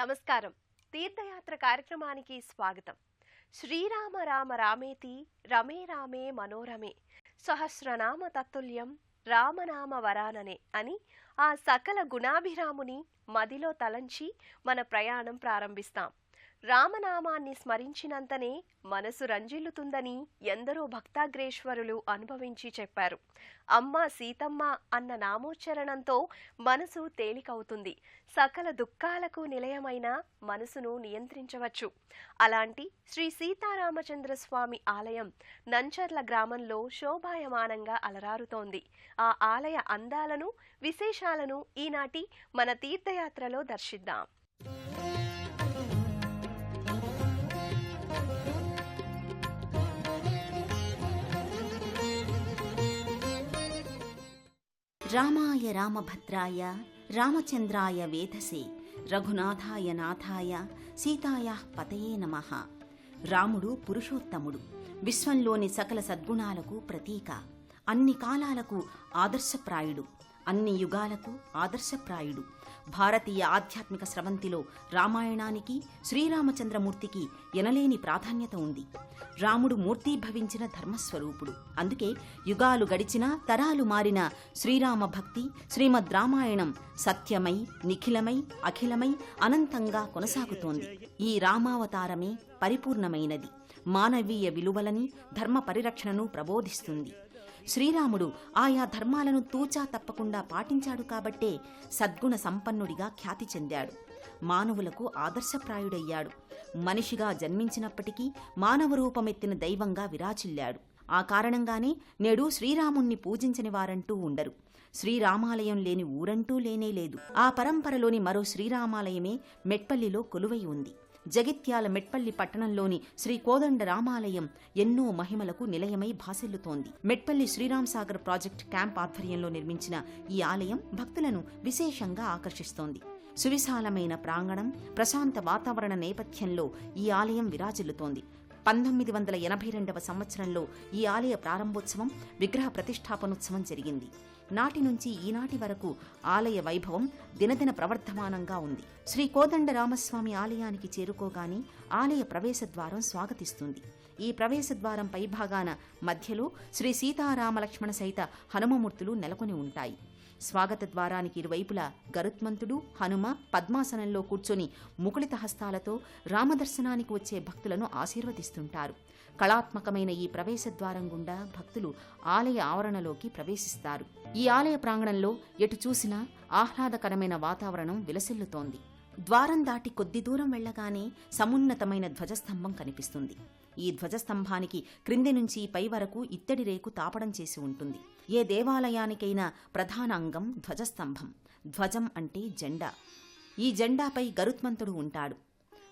నమస్కారం. తీర్థయాత్ర కార్యక్రమానికి స్వాగతం. శ్రీరామ రామ రామేతి రమే రామే మనోరమే సహస్రనామ తత్తుల్యం రామనామ వరాననే అని ఆ సకల గుణాభిరాముని మదిలో తలంచి మన ప్రయాణం ప్రారంభిస్తాం. రామనామాన్ని స్మరించినంతనే మనసు రంజిల్లుతుందని ఎందరో భక్తాగ్రేశ్వరులు అనుభవించి చెప్పారు. అమ్మ సీతమ్మ అన్న నామోచ్చరణంతో మనసు తేలికవుతుంది. సకల దుఃఖాలకు నిలయమైన మనసును నియంత్రించవచ్చు. అలాంటి శ్రీ సీతారామచంద్ర స్వామి ఆలయం నంచర్ల గ్రామంలో శోభాయమానంగా అలరారుతోంది. ఆ ఆలయ అందాలను, విశేషాలను ఈనాటి మన తీర్థయాత్రలో దర్శిద్దాం. రామాయ రామభద్రాయ రామచంద్రాయ వేధసే రఘునాథాయ నాథాయ సీతాయా పతయే నమః. రాముడు పురుషోత్తముడు, విశ్వంలోని సకల సద్గుణాలకు ప్రతీక, అన్ని కాలాలకు ఆదర్శప్రాయుడు, అన్ని యుగాలకు ఆదర్శప్రాయుడు. భారతీయ ఆధ్యాత్మిక స్రవంతిలో రామాయణానికి, శ్రీరామచంద్రమూర్తికి ఎనలేని ప్రాధాన్యత ఉంది. రాముడు మూర్తీభవించిన ధర్మస్వరూపుడు. అందుకే యుగాలు గడిచినా, తరాలు మారిన శ్రీరామ భక్తి, శ్రీమద్ రామాయణం సత్యమై, నిఖిలమై, అఖిలమై అనంతంగా కొనసాగుతోంది. ఈ రామావతారమే పరిపూర్ణమైనది. మానవీయ విలువలని, ధర్మ పరిరక్షణను ప్రబోధిస్తుంది. శ్రీరాముడు ఆయా ధర్మాలను తూచా తప్పకుండా పాటించాడు కాబట్టే సద్గుణ సంపన్నుడిగా ఖ్యాతి చెందాడు. మానవులకు ఆదర్శప్రాయుడయ్యాడు. మనిషిగా జన్మించినప్పటికీ మానవ రూపమెత్తిన దైవంగా విరాచిల్లాడు. ఆ కారణంగానే నేడు శ్రీరాముణ్ణి పూజించని వారంటూ ఉండరు. శ్రీరామాలయం లేని ఊరంటూ లేనేలేదు. ఆ పరంపరలోని మరో శ్రీరామాలయమే మెట్పల్లిలో కొలువై ఉంది. జగిత్యాల మెట్పల్లి పట్టణంలోని శ్రీ కోదండ రామాలయం ఎన్నో మహిమలకు నిలయమై భాసిల్లుతోంది. మెట్పల్లి శ్రీరామ్ సాగర్ ప్రాజెక్ట్ క్యాంప్ ఆధ్వర్యంలో నిర్మించిన ఈ ఆలయం భక్తులను విశేషంగా ఆకర్షిస్తోంది. సువిశాలమైన ప్రాంగణం, ప్రశాంత వాతావరణ నేపథ్యంలో ఈ ఆలయం విరాజిల్లుతోంది. 1982వ సంవత్సరంలో ఈ ఆలయ ప్రారంభోత్సవం, విగ్రహ ప్రతిష్టాపనోత్సవం జరిగింది. నాటి నుంచి ఈనాటి వరకు ఆలయ వైభవం దినదిన ప్రవర్ధమానంగా ఉంది. శ్రీ కోదండ రామస్వామి ఆలయానికి చేరుకోగానే ఆలయ ప్రవేశద్వారం స్వాగతిస్తుంది. ఈ ప్రవేశద్వారం పైభాగాన మధ్యలో శ్రీ సీతారామలక్ష్మణ సహిత హనుమమూర్తులు నెలకొని ఉంటాయి. స్వాగత ద్వారానికి ఇరువైపులా గరుత్మంతుడు, హనుమ పద్మాసనంలో కూర్చొని ముకుళిత హస్తాలతో రామదర్శనానికి వచ్చే భక్తులను ఆశీర్వదిస్తుంటారు. కళాత్మకమైన ఈ ప్రవేశద్వారం గుండా భక్తులు ఆలయ ఆవరణలోకి ప్రవేశిస్తారు. ఈ ఆలయ ప్రాంగణంలో ఎటు చూసినా ఆహ్లాదకరమైన వాతావరణం విలసిల్లుతోంది. ద్వారం దాటి కొద్ది దూరం వెళ్లగానే సమున్నతమైన ధ్వజస్తంభం కనిపిస్తుంది. ఈ ధ్వజస్తంభానికి క్రింది నుంచి పై వరకు ఇత్తడి రేకు తాపడం చేసి ఉంటుంది. ఏ దేవాలయానికైనా ప్రధాన అంగం ధ్వజస్తంభం. ధ్వజం అంటే జెండా. ఈ జెండాపై గరుత్మంతుడు ఉంటాడు.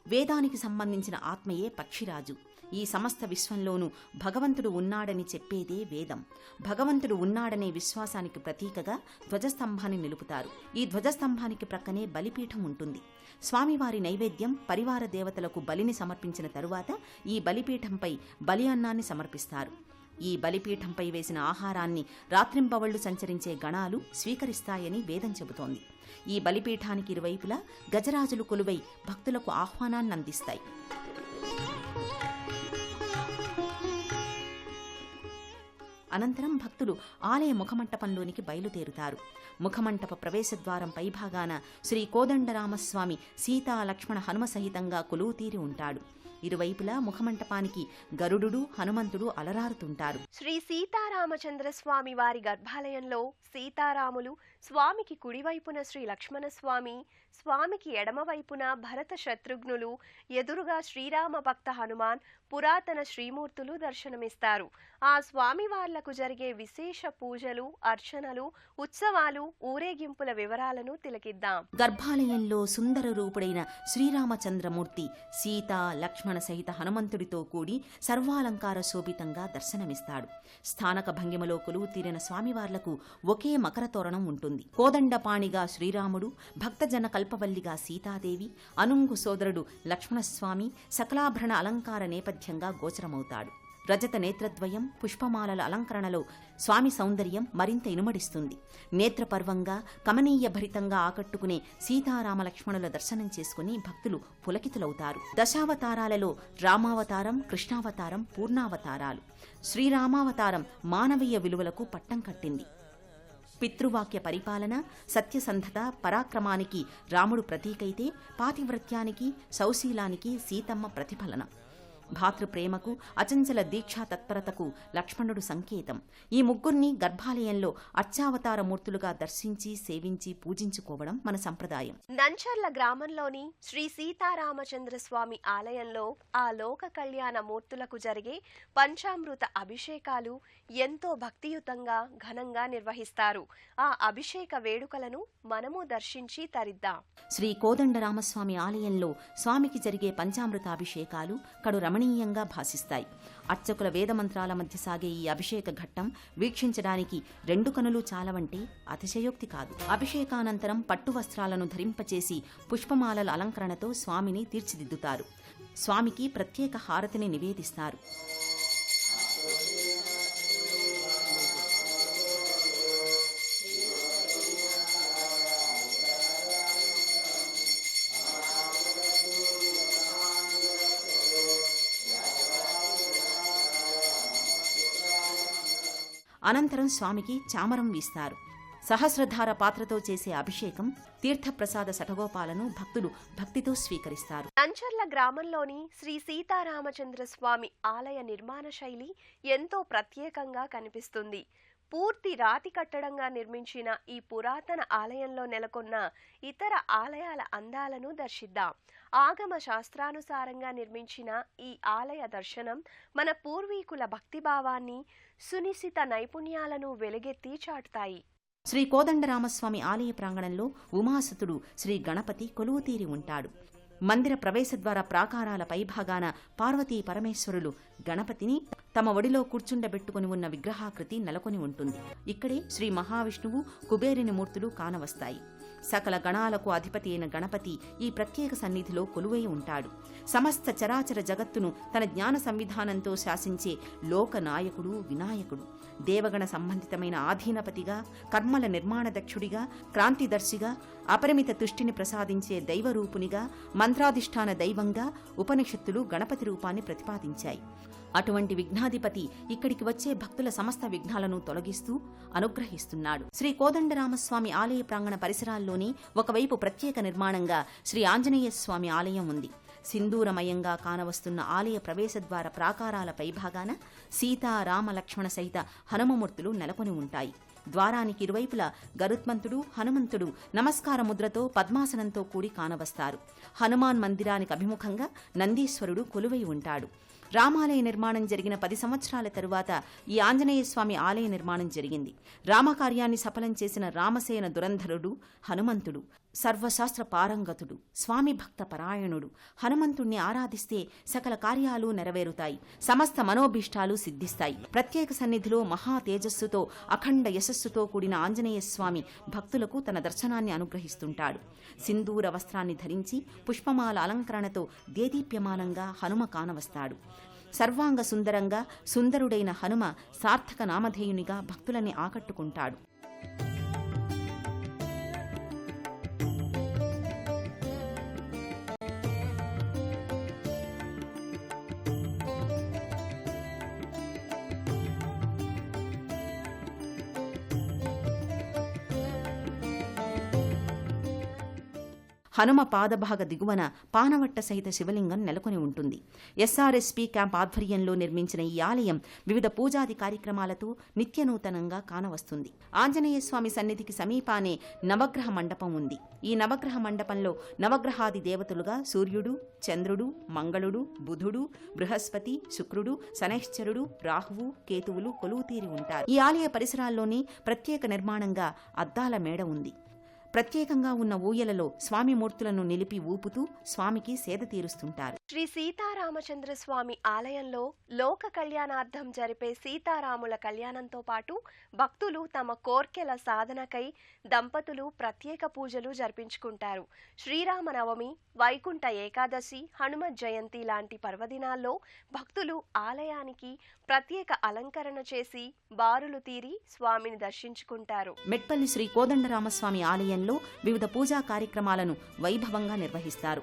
వేదానికి సంబంధించిన ఆత్మయే పక్షిరాజు. ఈ సమస్త విశ్వంలోనూ భగవంతుడు ఉన్నాడని చెప్పేదే వేదం. భగవంతుడు ఉన్నాడనే విశ్వాసానికి ప్రతీకగా ధ్వజస్తంభాన్ని నిలుపుతారు. ఈ ధ్వజస్తంభానికి ప్రక్కనే బలిపీఠం ఉంటుంది. స్వామివారి నైవేద్యం పరివార దేవతలకు బలిని సమర్పించిన తరువాత ఈ బలిపీఠంపై బలి అన్నాన్ని సమర్పిస్తారు. ఈ బలిపీఠంపై వేసిన ఆహారాన్ని రాత్రింపవళ్లు సంచరించే గణాలు స్వీకరిస్తాయని వేదం చెబుతోంది. ఈ బలిపీఠానికి ఇరువైపులా గజరాజులు కొలువై భక్తులకు ఆహ్వానాన్ని అందిస్తాయి. అనంతరం భక్తులు ఆలయ ముఖమంటపంలోనికి బయలుదేరుతారు. ముఖమంటప ప్రవేశద్వారం పైభాగాన శ్రీ కోదండరామస్వామి సీతా లక్ష్మణ హనుమ సహితంగా కొలువుతీరి ఉంటాడు. ఇరువైపులా ముఖమంటపానికి గరుడు, హనుమంతుడు అలరారుతుంటారు. శ్రీ సీతారామచంద్ర స్వామి వారి గర్భాలయంలో సీతారాములు, స్వామికి కుడివైపున శ్రీ లక్ష్మణస్వామి, స్వామికి ఎడమవైపున భరత శత్రుఘ్నులు, ఎదురుగా శ్రీరామ భక్త హనుమాన్, పురాతన శ్రీమూర్తులు దర్శనమిస్తారు. ఆ స్వామివార్లకు జరిగే విశేష పూజలు, అర్చనలు, ఉత్సవాలు, ఊరేగింపుల వివరాలను తిలకిద్దాం. గర్భాలయంలో సుందర రూపుడైన శ్రీరామచంద్రమూర్తి సీతా లక్ష్మణ సహిత హనుమంతుడితో కూడి సర్వాలంకార శోభితంగా దర్శనమిస్తాడు. స్థానక భంగిమలో కొలువు తీరిన స్వామివార్లకు ఒకే మకర తోరణం ఉంటుంది. కోదండపాణిగా శ్రీరాముడు, భక్తజన కల్పవల్లిగా సీతాదేవి, అనుంగు సోదరుడు లక్ష్మణస్వామి సకలాభరణ అలంకార నేపథ్యంగా గోచరమవుతాడు. రజత నేత్రద్వయం, పుష్పమాలల అలంకరణలో స్వామి సౌందర్యం మరింత ఇనుమడిస్తుంది. నేత్రపర్వంగా, కమనీయ భరితంగా ఆకట్టుకునే సీతారామలక్ష్మణుల దర్శనం చేసుకుని భక్తులు పులకితులవుతారు. దశావతారాలలో రామావతారం, కృష్ణావతారం పూర్ణావతారాలు. శ్రీరామావతారం మానవీయ విలువలకు పట్టం కట్టింది. పితృవాక్య పరిపాలన, సత్యసంధత, పరాక్రమానికి రాముడు ప్రతీకైతే పాతివ్రత్యానికి, సౌశీలానికి సీతమ్మ ప్రతిఫలన. భాతృప్రేమకు, అచంచల దీక్షా తత్పరతకు లక్ష్మణుడు సంకేతం. ఈ ముగ్గురిని గర్భాలయంలో అర్చావతారమూర్తులుగా దర్శించి, సేవించి, పూజించుకోవడం మన సంప్రదాయం. నంచర్ల గ్రామంలోని శ్రీ సీతారామచంద్ర స్వామి ఆలయంలో ఆ లోక కళ్యాణ మూర్తులకు జరిగే పంచామృత అభిషేకాలు ఎంతో భక్తియుతంగా ఘనంగా నిర్వహిస్తారు. ఆ అభిషేక వేడుకలను మనము దర్శించి తరిద్దాం. శ్రీ కోదండరామస్వామి ఆలయంలో స్వామికి జరిగే పంచామృతాభిషేకాలు కడు రమణీయంగా భాసిస్తాయి. అర్చకుల వేదమంత్రాల మధ్య సాగే ఈ అభిషేక ఘట్టం వీక్షించడానికి 2 కనులు చాలవంటే అతిశయోక్తి కాదు. అభిషేకానంతరం పట్టు వస్త్రాలను ధరింపచేసి పుష్పమాలల అలంకరణతో స్వామిని తీర్చిదిద్దుతారు. స్వామికి ప్రత్యేక హారతిని నివేదిస్తారు. అనంతరం స్వామికి చామరం వీస్తారు. సహస్రధార పాత్రతో చేసే అభిషేకం, తీర్థప్రసాద శఠగోపాలను భక్తులు భక్తితో స్వీకరిస్తారు. నంచర్ల గ్రామంలోని శ్రీ సీతారామచంద్ర స్వామి ఆలయ నిర్మాణ శైలి ఎంతో ప్రత్యేకంగా కనిపిస్తుంది. పూర్తి రాతి కట్టడంగా నిర్మించిన ఈ పురాతన ఆలయంలో నెలకొన్న ఇతర ఆలయాల అందాలను దర్శిద్దాం. ఆగమ శాస్త్రానుసారంగా నిర్మించిన ఈ ఆలయ దర్శనం మన పూర్వీకుల భక్తిభావాన్ని, సునిశిత నైపుణ్యాలను వెలుగెత్తి చాటుతాయి. శ్రీ కోదండరామస్వామి ఆలయ ప్రాంగణంలో ఉమాసుతుడు శ్రీ గణపతి కొలువుతీరి ఉంటాడు. మందిర ప్రవేశద్వార ప్రాకారాల పైభాగాన పార్వతీ పరమేశ్వరులు గణపతిని తమ ఒడిలో కూర్చుండబెట్టుకుని ఉన్న విగ్రహాకృతి నెలకొని ఉంటుంది. ఇక్కడే శ్రీ మహావిష్ణువు, కుబేరుని మూర్తులు కానవస్తాయి. సకల గణాలకు అధిపతి అయిన గణపతి ఈ ప్రత్యేక సన్నిధిలో కొలువై ఉంటాడు. సమస్త చరాచర జగత్తును తన జ్ఞాన సంవిధానంతో శాసించే లోకనాయకుడు, వినాయకుడు. దేవగణ సంబంధితమైన ఆధీనపతిగా, కర్మల నిర్మాణదక్షుడిగా, క్రాంతిదర్శిగా, అపరిమిత తుష్టిని ప్రసాదించే దైవరూపునిగా, మంత్రాధిష్టాన దైవంగా ఉపనిషత్తులు గణపతి రూపాన్ని ప్రతిపాదించాయి. అటువంటి విఘ్నాధిపతి ఇక్కడికి వచ్చే భక్తుల సమస్త విఘ్నాలను తొలగిస్తూ అనుగ్రహిస్తున్నాడు. శ్రీ కోదండరామస్వామి ఆలయ ప్రాంగణ పరిసరాల్లోని ఒకవైపు ప్రత్యేక నిర్మాణంగా శ్రీ ఆంజనేయ స్వామి ఆలయం ఉంది. సింధూరమయంగా కానవస్తున్న ఆలయ ప్రవేశద్వార ప్రాకారాల పైభాగాన సీతా, రామ, లక్ష్మణ సహిత హనుమమూర్తులు నెలకొని ఉంటాయి. ద్వారానికి ఇరువైపులా గరుత్మంతుడు, హనుమంతుడు నమస్కార ముద్రతో పద్మాసనంతో కూడి కానవస్తారు. హనుమాన్ మందిరానికి అభిముఖంగా నందీశ్వరుడు కొలువై ఉంటాడు. రామాలయ నిర్మాణం జరిగిన 10 సంవత్సరాల తరువాత ఈ ఆంజనేయస్వామి ఆలయ నిర్మాణం జరిగింది. రామకార్యాన్ని సఫలం చేసిన రామసేన దురంధరుడు హనుమంతుడు సర్వశాస్త్ర పారంగతుడు, స్వామి భక్త పరాయణుడు. హనుమంతుణ్ణి ఆరాధిస్తే సకల కార్యాలు నెరవేరుతాయి, సమస్త మనోభీష్టాలు సిద్ధిస్తాయి. ప్రత్యేక సన్నిధిలో మహా తేజస్సుతో, అఖండ యశస్సుతో కూడిన ఆంజనేయస్వామి భక్తులకు తన దర్శనాన్ని అనుగ్రహిస్తుంటాడు. సింధూర వస్త్రాన్ని ధరించి పుష్పమాల అలంకరణతో దేదీప్యమానంగా హనుమ కానవస్తాడు. సర్వాంగ సుందరంగా సుందరుడైన హనుమ సార్థక నామధేయునిగా భక్తులని ఆకట్టుకుంటాడు. హనుమ పాదభాగ దిగువన పానవట్ట సహిత శివలింగం నెలకొని ఉంటుంది. ఎస్ఆర్ఎస్పీ క్యాంప్ ఆధ్వర్యంలో నిర్మించిన ఈ ఆలయం వివిధ పూజాది కార్యక్రమాలతో నిత్యనూతనంగా కానవస్తుంది. ఆంజనేయస్వామి సన్నిధికి సమీపానే నవగ్రహ మండపం ఉంది. ఈ నవగ్రహ మండపంలో నవగ్రహాది దేవతలుగా సూర్యుడు, చంద్రుడు, మంగళుడు, బుధుడు, బృహస్పతి, శుక్రుడు, శనైశ్చరుడు, రాహువు, కేతువులు కొలువుతీరి ఉంటారు. ఈ ఆలయ పరిసరాల్లోనే ప్రత్యేక నిర్మాణంగా అద్దాల మేడ ఉంది. ప్రత్యేకంగా ఉన్న ఊయలలో స్వామి మూర్తులను నిలిపి ఊపుతూ స్వామికి సేద తీరుస్తుంటారు. శ్రీ సీతారామచంద్ర స్వామి ఆలయంలో లోక కళ్యాణార్థం జరిపే సీతారాముల కళ్యాణంతో పాటు భక్తులు తమ కోర్కెల సాధనకై దంపతులు ప్రత్యేక పూజలు జరిపించుకుంటారు. శ్రీరామనవమి, వైకుంఠ ఏకాదశి, హనుమత్ జయంతి లాంటి పర్వదినాల్లో భక్తులు ఆలయానికి ప్రత్యేక అలంకరణ చేసి బారులు తీరి స్వామిని దర్శించుకుంటారు. మెట్పల్లి శ్రీ కోదండరామస్వామి ఆలయంలో వివిధ పూజా కార్యక్రమాలను వైభవంగా నిర్వహిస్తారు.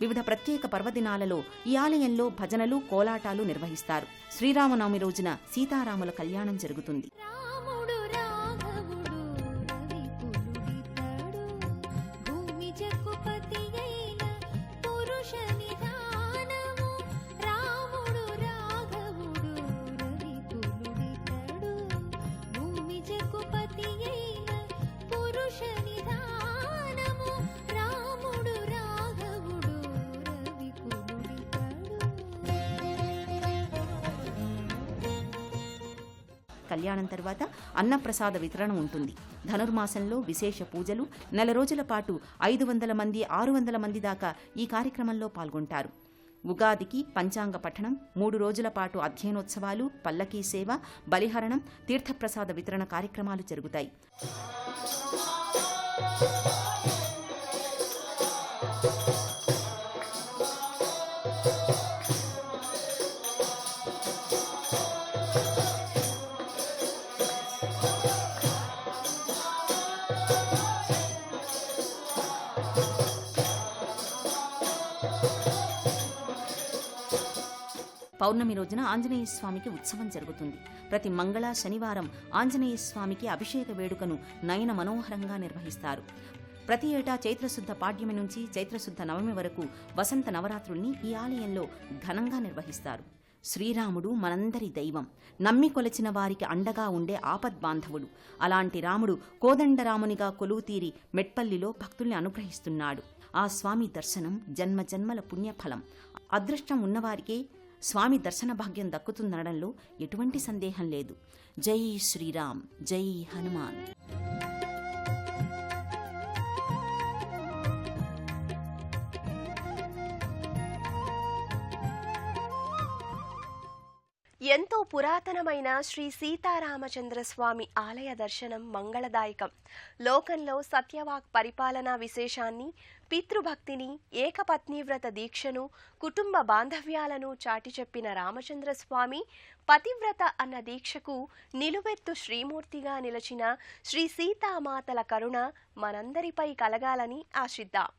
వివిధ ప్రత్యేక పర్వదినాలలో ఈ ఆలయంలో భజనలు, కోలాటాలు నిర్వహిస్తారు. శ్రీరామనవమి రోజున సీతారాముల కళ్యాణం జరుగుతుంది. కళ్యాణం తర్వాత అన్నప్రసాద వితరణ ఉంటుంది. ధనుర్మాసంలో విశేష పూజలు, నెల రోజుల పాటు 500 మంది 600 మంది దాకా ఈ కార్యక్రమంలో పాల్గొంటారు. ఉగాదికి పంచాంగ పఠనం, 3 రోజుల పాటు అధ్యయనోత్సవాలు, పల్లకీ సేవ, బలిహరణం, తీర్థప్రసాద వితరణ కార్యక్రమాలు జరుగుతాయి. పౌర్ణమి రోజున ఆంజనేయ స్వామికి ఉత్సవం జరుగుతుంది. ప్రతి మంగళ, శనివారం ఆంజనేయ స్వామికి అభిషేక వేడుకను నయన మనోహరంగా నిర్వహిస్తారు. ప్రతి ఏటా చైత్రశుద్ధ పాడ్యమి నుంచి చైత్రశుద్ధ నవమి వరకు వసంత నవరాత్రుల్ని ఈ ఆలయంలో ఘనంగా నిర్వహిస్తారు. శ్రీరాముడు మనందరి దైవం, నమ్మి కొలిచిన వారికి అండగా ఉండే ఆపద్బాంధవుడు. అలాంటి రాముడు కోదండరామునిగా కొలువుతీరి మెట్పల్లిలో భక్తుల్ని అనుగ్రహిస్తున్నాడు. ఆ స్వామి దర్శనం జన్మజన్మల పుణ్యఫలం. అదృష్టం ఉన్నవారికే స్వామి దర్శన భాగ్యం దక్కుతుందనడంలో ఎటువంటి సందేహం లేదు. జై శ్రీరామ్, జై హనుమాన్. ఎంతో పురాతనమైన శ్రీ సీతారామచంద్ర స్వామి ఆలయ దర్శనం మంగళదాయకం. లోకంలో సత్యవాక్ పరిపాలనా విశేషాన్ని, పితృభక్తిని, ఏకపత్నీవ్రత దీక్షను, కుటుంబ బాంధవ్యాలను చాటి చెప్పిన రామచంద్ర స్వామి పతివ్రత అన్న దీక్షకు నిలువెత్తు శ్రీమూర్తిగా నిలచిన శ్రీ సీతామాతల కరుణ మనందరిపై కలగాలని ఆశిద్దాం.